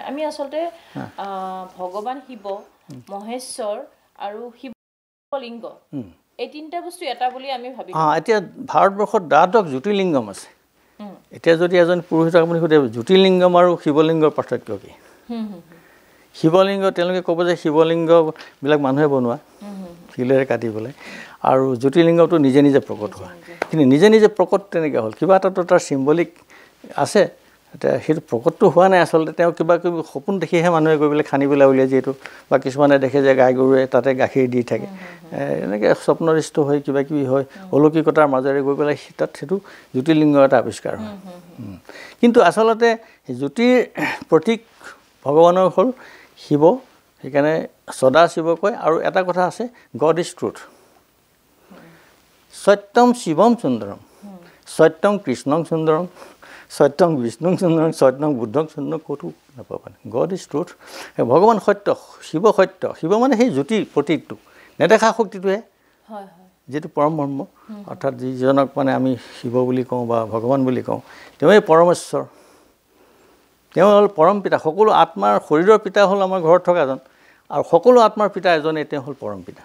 আমি আসলতে ভগৱান শিৱ মহেশ্বৰ আৰু শিৱলিংগ এই তিনিটা বস্তু এটা বুলি আমি ভাবি এতিয়া ভাৰতবৰ্ষত দ্বাদশ জ্যোতিৰ্লিংগম আছে এতিয়া যদি এজন পুৰোহিতক আপুনি সুধে জ্যোতিৰ্লিংগম আৰু শিৱলিংগৰ পাৰ্থক্য কি শিৱলিংগ তেওঁলোকে ক'ব যে শিৱলিংগবিলাক মানুহে বনোৱা শিলেৰে কাটি পেলাই আৰু জ্যোতিৰ্লিংগটো নিজে নিজে প্ৰকট হোৱা কিন্তু নিজে নিজে প্ৰকট তেনেকৈ হ'ল কিবা এটাতো তাৰ চিম্বলিক আছে এতিয়া সেইটো প্ৰকটটো হোৱা নাই আচলতে তেওঁ কিবা কিবি সপোন দেখিহে মানুহে গৈ পেলাই খানি পেলাই উলিয়াই যিহেতু বা কিছুমানে দেখে যে গাই গৰুৱে তাতে গাখীৰ দি থাকে এনেকৈ স্বপ্নদৃষ্ট হৈ কিবা কিবি হয় অলৌকিকতাৰ মাজেৰে গৈ পেলাই তাত সেইটো জ্যোতিৰ্লিংগ এটা আৱিষ্কাৰ হয় কিন্তু আচলতে জ্যোতিৰ প্ৰতীক ভগৱানৰ হ'ল শিৱ সেইকাৰণে সদা শিৱ কয় আৰু এটা কথা আছে গড ইজ ট্ৰুথ সত্যম শিৱম সুন্দৰম সত্যম কৃষ্ণং সুন্দৰম সত্যং বিষ্ণুং সুন্দৰং সত্যং বুদ্ধং সুন্দৰং ক'তো নাপাবা গড ইজ ট্ৰুথ ভগৱান সত্য শিৱ সত্য শিৱ মানে সেই জ্যোতিৰ প্ৰতীকটো নেদেখা শক্তিটোহে যিটো পৰম ব্ৰহ্ম অৰ্থাৎ যিজনক মানে আমি শিৱ বুলি কওঁ বা ভগৱান বুলি কওঁ তেওঁৱেই পৰমেশ্বৰ তেওঁ হ'ল পৰম পিতা সকলো আত্মাৰ শৰীৰৰ পিতা হ'ল আমাৰ ঘৰত থকা এজন আৰু সকলো আত্মাৰ পিতা এজনেই তেওঁ হ'ল পৰম পিতা